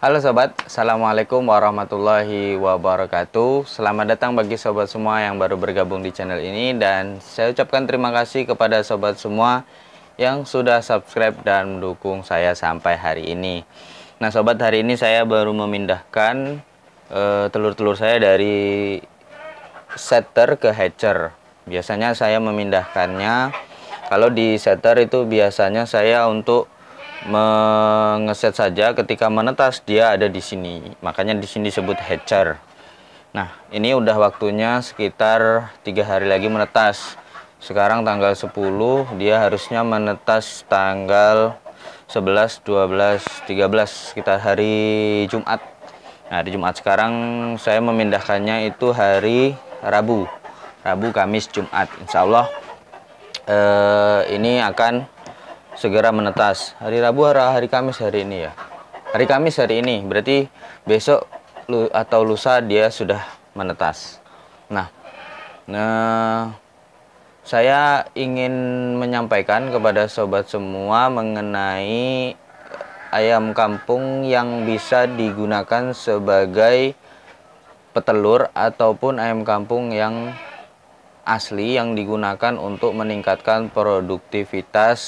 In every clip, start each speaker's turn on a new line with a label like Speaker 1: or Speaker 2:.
Speaker 1: Halo sobat, Assalamualaikum warahmatullahi wabarakatuh. Selamat datang bagi sobat semua yang baru bergabung di channel ini. Dan saya ucapkan terima kasih kepada sobat semua yang sudah subscribe dan mendukung saya sampai hari ini. Nah sobat, hari ini saya baru memindahkan telur-telur saya dari setter ke hatcher. Biasanya saya memindahkannya, kalau di setter itu biasanya saya untuk mengeset saja, ketika menetas dia ada di sini, makanya di sini disebut hatcher. Nah ini udah waktunya sekitar 3 hari lagi menetas. Sekarang tanggal 10, dia harusnya menetas tanggal 11, 12, 13, sekitar hari Jumat. Nah di Jumat sekarang saya memindahkannya itu hari Rabu, Kamis, Jumat. Insya Allah ini akan segera menetas. Hari Rabu, hari Kamis hari ini ya. Hari Kamis hari ini, berarti besok atau lusa dia sudah menetas. Nah, saya ingin menyampaikan kepada sobat semua mengenai ayam kampung yang bisa digunakan sebagai petelur ataupun ayam kampung yang asli yang digunakan untuk meningkatkan produktivitas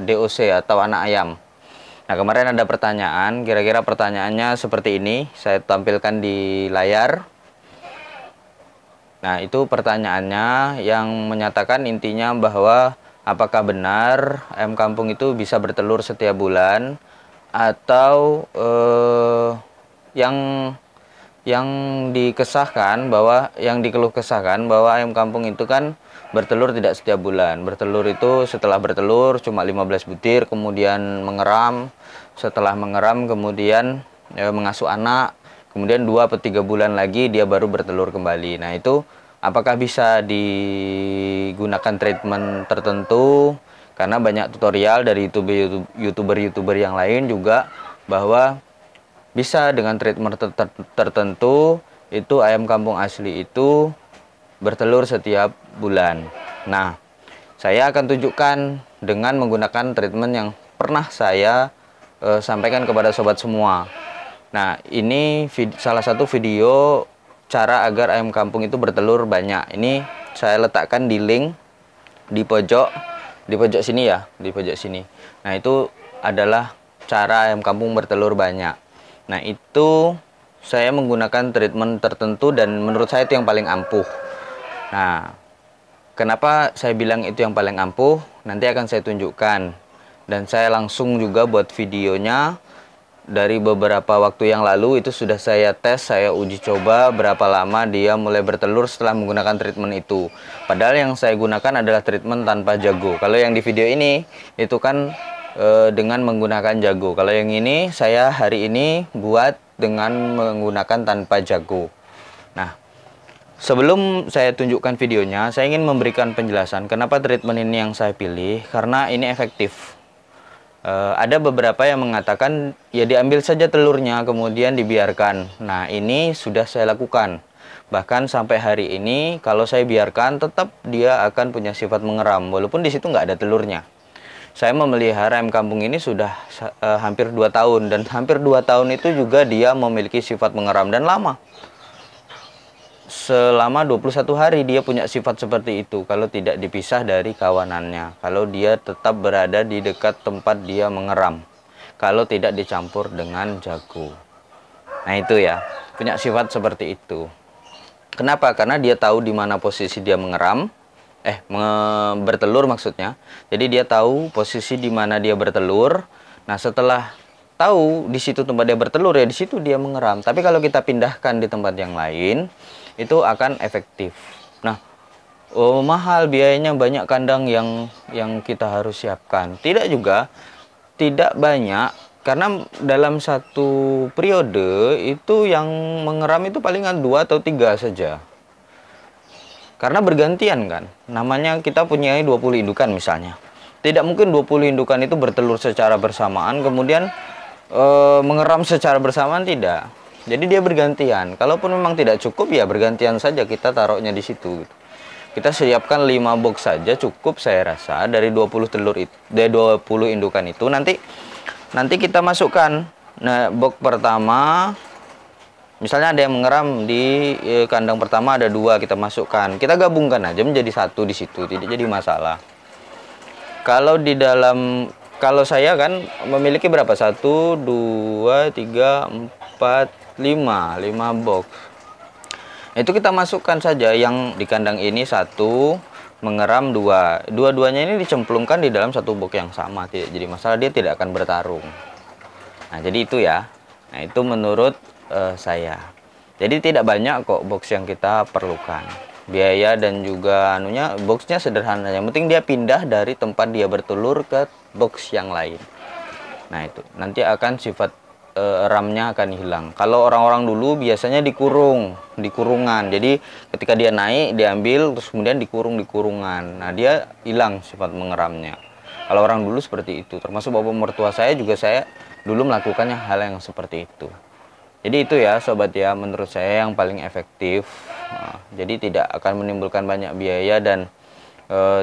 Speaker 1: DOC atau anak ayam. Nah kemarin ada pertanyaan, kira-kira pertanyaannya seperti ini, saya tampilkan di layar. Nah itu pertanyaannya yang menyatakan intinya bahwa apakah benar ayam kampung itu bisa bertelur setiap bulan, atau yang dikesahkan bahwa dikeluh kesahkan bahwa ayam kampung itu kan bertelur tidak setiap bulan. Bertelur itu setelah bertelur cuma 15 butir, kemudian mengeram. Setelah mengeram kemudian mengasuh anak, kemudian 2 atau 3 bulan lagi dia baru bertelur kembali. Nah itu apakah bisa digunakan treatment tertentu? Karena banyak tutorial dari youtuber yang lain juga bahwa bisa dengan treatment tertentu itu ayam kampung asli itu bertelur setiap bulan. Nah, saya akan tunjukkan dengan menggunakan treatment yang pernah saya sampaikan kepada sobat semua. Nah, ini salah satu video cara agar ayam kampung itu bertelur banyak. Ini saya letakkan di link di pojok sini ya, di pojok sini. Nah, itu adalah cara ayam kampung bertelur banyak. Nah itu saya menggunakan treatment tertentu dan menurut saya itu yang paling ampuh. Nah kenapa saya bilang itu yang paling ampuh, nanti akan saya tunjukkan. Dan saya langsung juga buat videonya dari beberapa waktu yang lalu. Itu sudah saya tes, saya uji coba berapa lama dia mulai bertelur setelah menggunakan treatment itu. Padahal yang saya gunakan adalah treatment tanpa jago. Kalau yang di video ini itu kan dengan menggunakan jago. Kalau yang ini saya hari ini buat dengan menggunakan tanpa jago. Nah sebelum saya tunjukkan videonya, saya ingin memberikan penjelasan kenapa treatment ini yang saya pilih. Karena ini efektif. Ada beberapa yang mengatakan ya diambil saja telurnya kemudian dibiarkan. Nah ini sudah saya lakukan. Bahkan sampai hari ini kalau saya biarkan tetap dia akan punya sifat mengeram walaupun di situ nggak ada telurnya. Saya memelihara ayam kampung ini sudah hampir 2 tahun. Dan hampir 2 tahun itu juga dia memiliki sifat mengeram dan lama. Selama 21 hari dia punya sifat seperti itu. Kalau tidak dipisah dari kawanannya. Kalau dia tetap berada di dekat tempat dia mengeram. Kalau tidak dicampur dengan jago. Nah itu ya, punya sifat seperti itu. Kenapa? Karena dia tahu di mana posisi dia mengeram. Bertelur maksudnya. Jadi dia tahu posisi di mana dia bertelur. Nah setelah tahu di situ tempat dia bertelur, ya di situ dia mengeram. Tapi kalau kita pindahkan di tempat yang lain itu akan efektif. Nah mahal biayanya, banyak kandang yang kita harus siapkan. Tidak juga, tidak banyak. Karena dalam satu periode itu yang mengeram itu palingan 2 atau 3 saja. Karena bergantian kan, namanya kita punya 20 indukan misalnya. Tidak mungkin 20 indukan itu bertelur secara bersamaan, kemudian mengeram secara bersamaan, tidak. Jadi dia bergantian. Kalaupun memang tidak cukup ya bergantian saja kita taruhnya di situ. Kita siapkan 5 box saja cukup saya rasa dari 20 telur itu, dari 20 indukan itu nanti kita masukkan Nah, box pertama, misalnya ada yang mengeram di kandang pertama, ada 2 kita masukkan. Kita gabungkan aja menjadi 1 di situ, tidak jadi masalah. Kalau di dalam, kalau saya kan memiliki berapa? 1, 2, 3, 4, 5 box. Itu kita masukkan saja yang di kandang ini 1, mengeram 2. Dua-duanya ini dicemplungkan di dalam satu box yang sama, tidak jadi masalah, dia tidak akan bertarung. Nah, jadi itu ya. Nah, itu menurut saya. Jadi tidak banyak kok box yang kita perlukan. Biaya dan juga anunya, boxnya sederhana. Yang penting dia pindah dari tempat dia bertelur ke box yang lain. Nah, itu nanti akan sifat RAM-nya akan hilang. Kalau orang-orang dulu biasanya dikurung, di kurungan. Jadi ketika dia naik, diambil terus kemudian dikurung di kurungan. Nah, dia hilang sifat mengeramnya. Kalau orang dulu seperti itu, termasuk bapak mertua saya juga, saya dulu melakukannya hal yang seperti itu. Jadi itu ya sobat ya, menurut saya yang paling efektif. Jadi tidak akan menimbulkan banyak biaya dan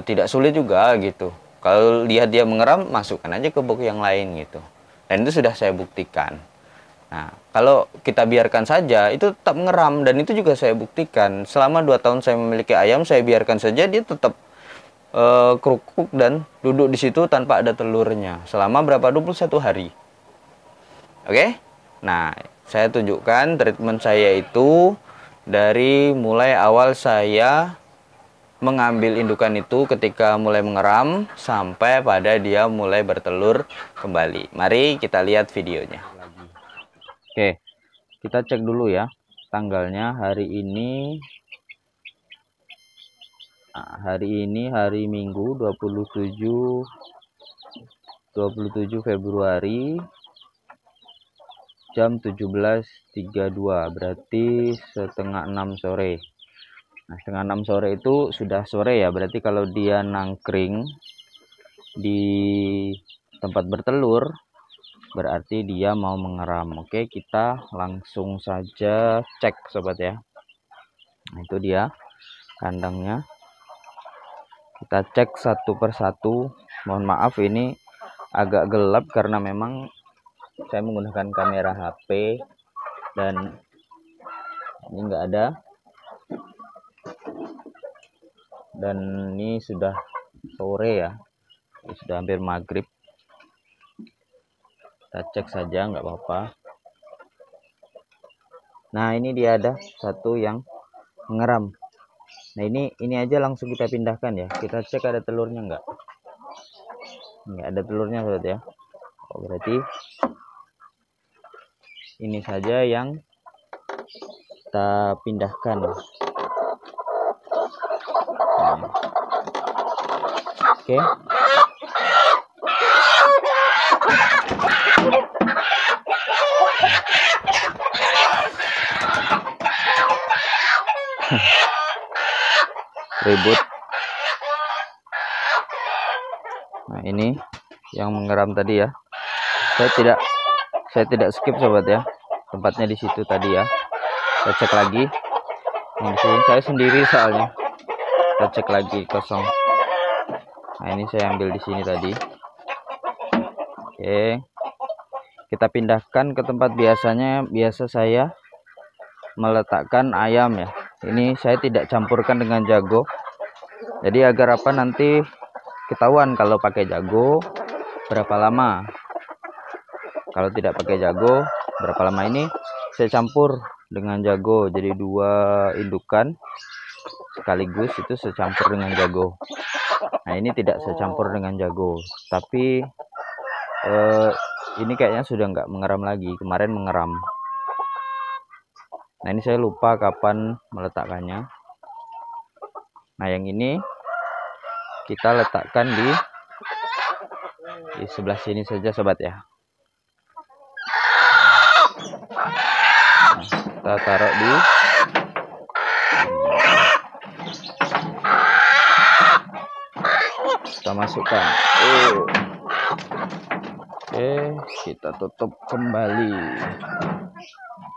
Speaker 1: tidak sulit juga gitu. Kalau lihat dia mengeram, masukkan aja ke box yang lain gitu. Dan itu sudah saya buktikan. Nah, kalau kita biarkan saja, itu tetap mengeram. Dan itu juga saya buktikan. Selama 2 tahun saya memiliki ayam, saya biarkan saja, dia tetap kerukuk dan duduk di situ tanpa ada telurnya selama berapa? 21 hari. Oke? Nah, saya tunjukkan treatment saya itu dari mulai awal saya mengambil indukan itu ketika mulai mengeram sampai pada dia mulai bertelur kembali. Mari kita lihat videonya. Oke, kita cek dulu ya tanggalnya. Hari ini hari Minggu 27 Februari jam 17.32, berarti setengah 6 sore. Nah, setengah 6 sore itu sudah sore ya, berarti kalau dia nangkring di tempat bertelur berarti dia mau mengeram. Oke, kita langsung saja cek sobat ya. Nah, itu dia kandangnya. Kita cek satu persatu. Mohon maaf ini agak gelap karena memang saya menggunakan kamera HP dan ini enggak ada. Dan ini sudah sore ya. Ini sudah hampir maghrib. Kita cek saja nggak apa-apa. Nah, ini dia ada satu yang mengeram. Nah, ini aja langsung kita pindahkan ya. Kita cek ada telurnya nggak? Nggak ada telurnya sobat ya. Oh, berarti ini saja yang kita pindahkan. Nah. Oke. Ribut. Nah, ini yang mengeram tadi ya. Saya tidak skip sobat ya. Tempatnya di situ tadi ya. Saya cek lagi. Yang di sini saya sendiri soalnya. Kita cek lagi kosong. Nah, ini saya ambil di sini tadi. Oke. Kita pindahkan ke tempat biasa saya meletakkan ayam ya. Ini saya tidak campurkan dengan jago. Jadi agar apa, nanti ketahuan kalau pakai jago berapa lama. Kalau tidak pakai jago berapa lama. Ini saya campur dengan jago. Jadi 2 indukan sekaligus itu saya campur dengan jago. Nah, ini tidak saya campur dengan jago. Tapi ini kayaknya sudah nggak mengeram lagi. Kemarin mengeram. Nah, ini saya lupa kapan meletakkannya. Nah, yang ini kita letakkan di sebelah sini saja sobat ya. Nah, kita taruh di kita masukkan. Oke, kita tutup kembali.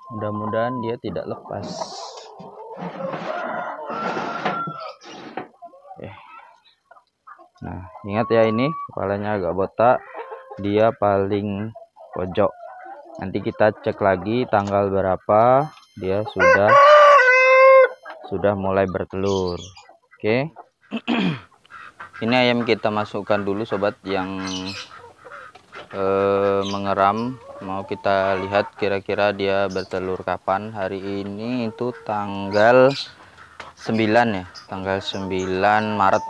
Speaker 1: Mudah-mudahan dia tidak lepas. Nah, ingat ya, ini kepalanya agak botak, dia paling pojok. Nanti kita cek lagi tanggal berapa dia sudah mulai bertelur. Oke. Ini ayam kita masukkan dulu sobat yang mengeram. Mau kita lihat kira-kira dia bertelur kapan. Hari ini itu tanggal 9 ya, tanggal 9 Maret.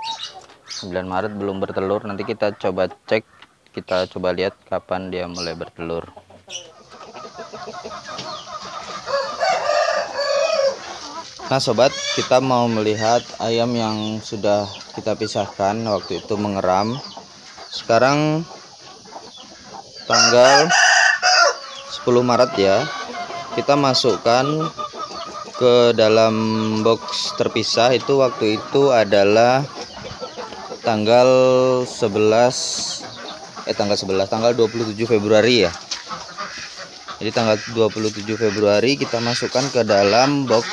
Speaker 1: 9 Maret belum bertelur. Nanti kita coba cek, kita coba lihat kapan dia mulai bertelur. Nah sobat, kita mau melihat ayam yang sudah kita pisahkan waktu itu mengeram. Sekarang tanggal 10 Maret ya, kita masukkan ke dalam box terpisah. Itu waktu itu adalah tanggal 27 Februari ya. Jadi tanggal 27 Februari kita masukkan ke dalam box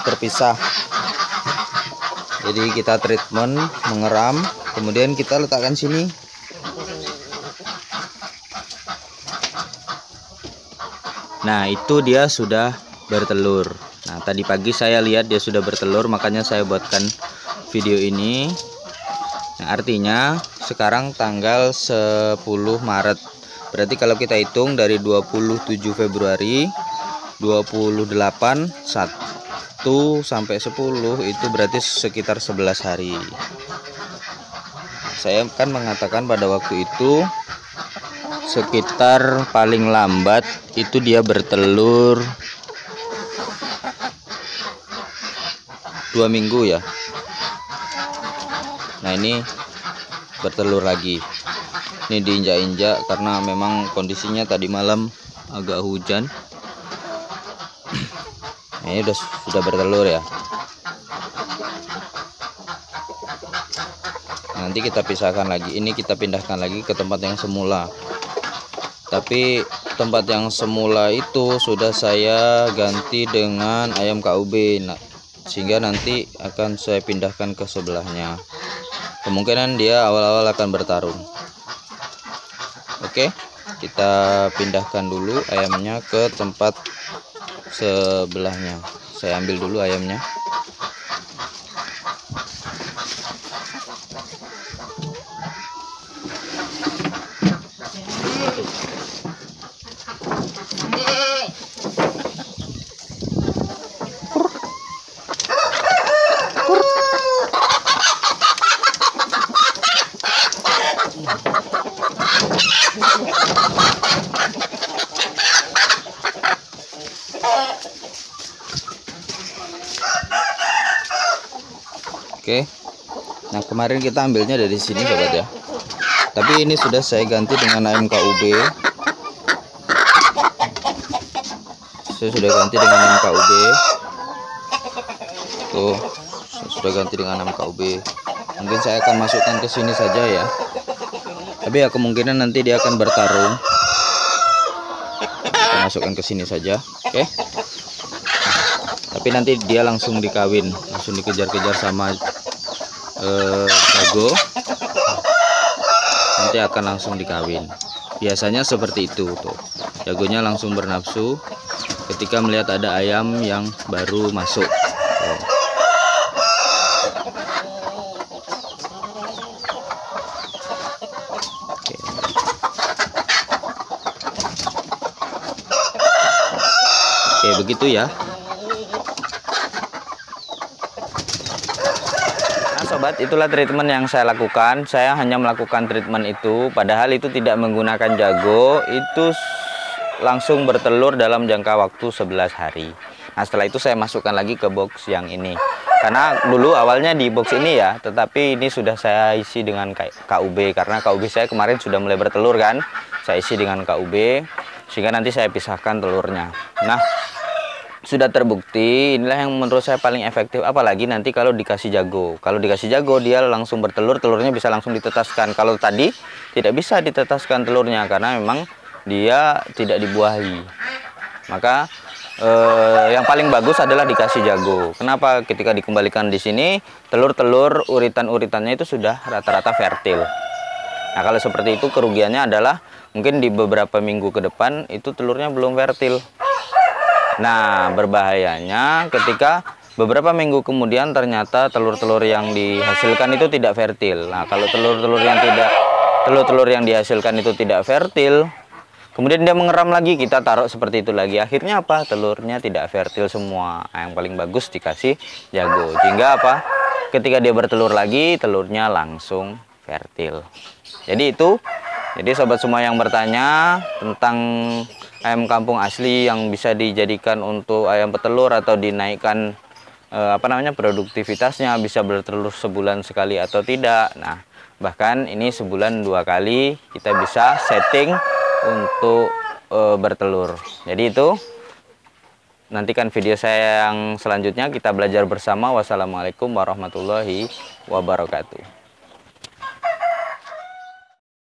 Speaker 1: terpisah. Jadi kita treatment mengeram, kemudian kita letakkan sini. Nah itu dia sudah bertelur. Nah tadi pagi saya lihat dia sudah bertelur, makanya saya buatkan video ini. Nah, artinya sekarang tanggal 10 Maret. Berarti kalau kita hitung dari 27 Februari 28 1 sampai 10 itu berarti sekitar 11 hari. Saya kan mengatakan pada waktu itu sekitar paling lambat itu dia bertelur 2 minggu ya. Nah ini bertelur lagi. Ini diinjak-injak karena memang kondisinya tadi malam agak hujan. Nah, ini sudah bertelur ya. Nanti kita pisahkan lagi. Ini kita pindahkan lagi ke tempat yang semula. Tapi tempat yang semula itu sudah saya ganti dengan ayam KUB. Nah, sehingga nanti akan saya pindahkan ke sebelahnya. Kemungkinan dia awal-awal akan bertarung. Oke, kita pindahkan dulu ayamnya ke tempat sebelahnya. Saya ambil dulu ayamnya. Oke. Nah, kemarin kita ambilnya dari sini sobat ya. Tapi ini sudah saya ganti dengan ayam KUB. Saya sudah ganti dengan ayam KUB. Tuh, saya sudah ganti dengan ayam KUB. Mungkin saya akan masukkan ke sini saja ya. Tapi ya kemungkinan nanti dia akan bertarung. Kita masukkan ke sini saja. Oke. Tapi nanti dia langsung dikawin, langsung dikejar-kejar sama jago. Nanti akan langsung dikawin. Biasanya seperti itu tuh. Jagonya langsung bernafsu ketika melihat ada ayam yang baru masuk. Tuh. Oke, begitu ya. Sobat, itulah treatment yang saya lakukan. Saya hanya melakukan treatment itu, padahal itu tidak menggunakan jago. Itu langsung bertelur dalam jangka waktu 11 hari. Nah setelah itu saya masukkan lagi ke box yang ini. Karena dulu awalnya di box ini ya, tetapi ini sudah saya isi dengan KUB. Karena KUB saya kemarin sudah mulai bertelur kan. Saya isi dengan KUB, sehingga nanti saya pisahkan telurnya. Nah sudah terbukti, inilah yang menurut saya paling efektif. Apalagi nanti kalau dikasih jago. Kalau dikasih jago dia langsung bertelur, telurnya bisa langsung ditetaskan. Kalau tadi tidak bisa ditetaskan telurnya karena memang dia tidak dibuahi. Maka yang paling bagus adalah dikasih jago. Kenapa? Ketika dikembalikan di sini, telur-telur uritan-uritannya itu sudah rata-rata fertil. Nah, kalau seperti itu kerugiannya adalah mungkin di beberapa minggu ke depan itu telurnya belum fertil. Nah, berbahayanya ketika beberapa minggu kemudian ternyata telur-telur yang dihasilkan itu tidak fertil. Nah, kalau telur-telur yang dihasilkan itu tidak fertil, kemudian dia mengeram lagi, kita taruh seperti itu lagi. Akhirnya apa? Telurnya tidak fertil semua. Nah, yang paling bagus dikasih jago. Sehingga apa? Ketika dia bertelur lagi, telurnya langsung fertil. Jadi itu. Jadi sobat semua yang bertanya tentang ayam kampung asli yang bisa dijadikan untuk ayam petelur atau dinaikkan produktivitasnya, bisa bertelur sebulan sekali atau tidak. Nah, bahkan ini sebulan 2 kali kita bisa setting untuk bertelur. Jadi itu, nantikan video saya yang selanjutnya, kita belajar bersama. Wassalamualaikum warahmatullahi wabarakatuh.